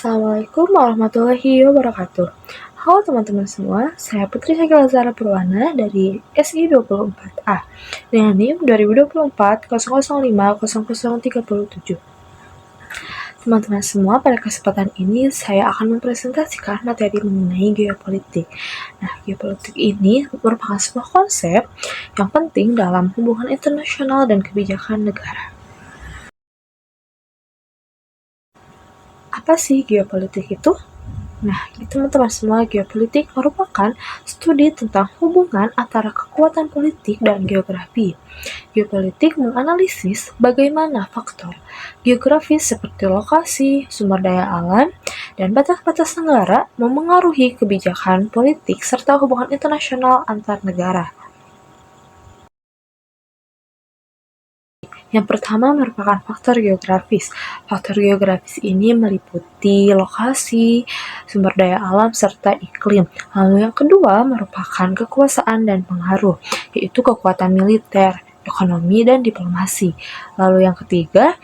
Assalamualaikum warahmatullahi wabarakatuh. Halo teman-teman semua, saya Putri Syakila Zara Purwana dari SI 24A dengan NIM 2024 005 0037. Teman-teman semua, pada kesempatan ini saya akan mempresentasikan materi mengenai geopolitik. Nah, geopolitik ini merupakan sebuah konsep yang penting dalam hubungan internasional dan kebijakan negara. Apa sih geopolitik itu? Nah, teman-teman semua, geopolitik merupakan studi tentang hubungan antara kekuatan politik dan geografi. Geopolitik menganalisis bagaimana faktor geografis seperti lokasi, sumber daya alam, dan batas-batas negara memengaruhi kebijakan politik serta hubungan internasional antar negara. Yang pertama merupakan faktor geografis. Faktor geografis ini meliputi lokasi, sumber daya alam, serta iklim. Lalu yang kedua merupakan kekuasaan dan pengaruh, yaitu kekuatan militer, ekonomi, dan diplomasi. Lalu yang ketiga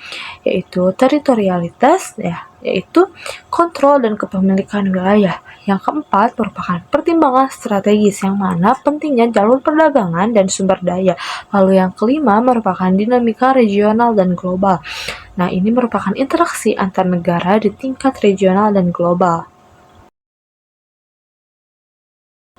yaitu teritorialitas, yaitu kontrol dan kepemilikan wilayah. Yang keempat merupakan pertimbangan strategis yang mana pentingnya jalur perdagangan dan sumber daya. Lalu yang kelima merupakan dinamika regional dan global. Nah, ini merupakan interaksi antar negara di tingkat regional dan global.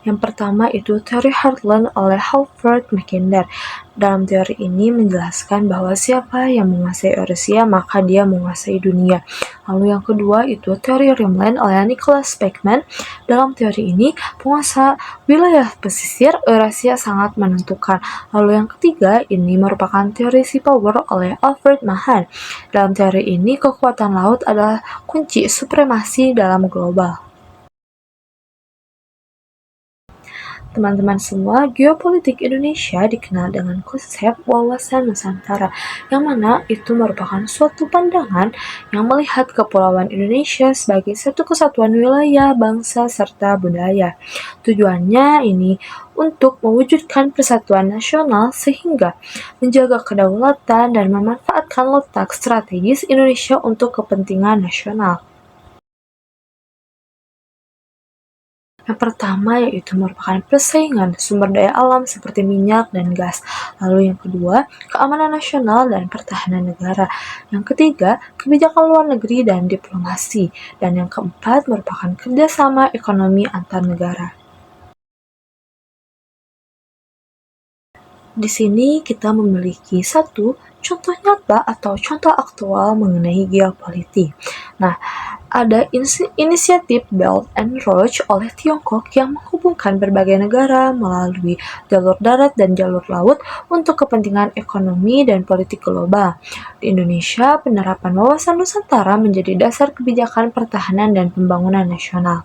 Yang pertama itu teori Heartland oleh Halford Mackinder. Dalam teori ini menjelaskan bahwa siapa yang menguasai Eurasia maka dia menguasai dunia. Lalu yang kedua itu teori Rimland oleh Nicholas Speckman. Dalam teori ini penguasa wilayah pesisir Eurasia sangat menentukan. Lalu yang ketiga ini merupakan teori sea power oleh Alfred Mahan. Dalam teori ini kekuatan laut adalah kunci supremasi dalam global. Teman-teman semua, geopolitik Indonesia dikenal dengan konsep wawasan Nusantara, yang mana itu merupakan suatu pandangan yang melihat kepulauan Indonesia sebagai satu kesatuan wilayah, bangsa, serta budaya. Tujuannya ini untuk mewujudkan persatuan nasional sehingga menjaga kedaulatan dan memanfaatkan letak strategis Indonesia untuk kepentingan nasional. Yang pertama yaitu merupakan persaingan sumber daya alam seperti minyak dan gas. Lalu yang kedua, keamanan nasional dan pertahanan negara. Yang ketiga, kebijakan luar negeri dan diplomasi. Dan yang keempat merupakan kerjasama ekonomi antar negara. Di sini kita memiliki satu contoh nyata atau contoh aktual mengenai geopolitik. Nah, ada inisiatif Belt and Road oleh Tiongkok yang menghubungkan berbagai negara melalui jalur darat dan jalur laut untuk kepentingan ekonomi dan politik global. Di Indonesia, penerapan wawasan Nusantara menjadi dasar kebijakan pertahanan dan pembangunan nasional.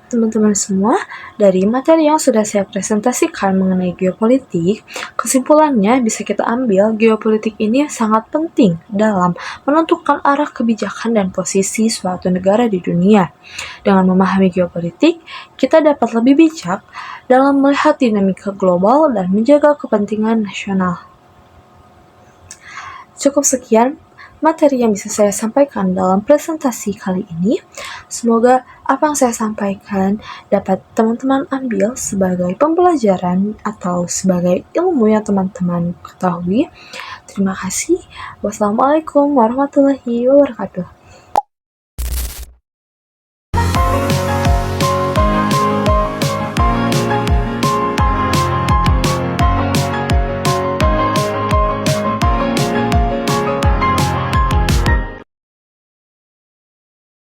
Teman-teman semua, dari materi yang sudah saya presentasikan mengenai geopolitik, kesimpulannya bisa kita ambil geopolitik ini sangat penting dalam menentukan arah kebijakan dan posisi suatu negara di dunia. Dengan memahami geopolitik, kita dapat lebih bijak dalam melihat dinamika global dan menjaga kepentingan nasional. Cukup sekian materi yang bisa saya sampaikan dalam presentasi kali ini. Semoga apa yang saya sampaikan dapat teman-teman ambil sebagai pembelajaran atau sebagai ilmu yang teman-teman ketahui. Terima kasih. Wassalamualaikum warahmatullahi wabarakatuh.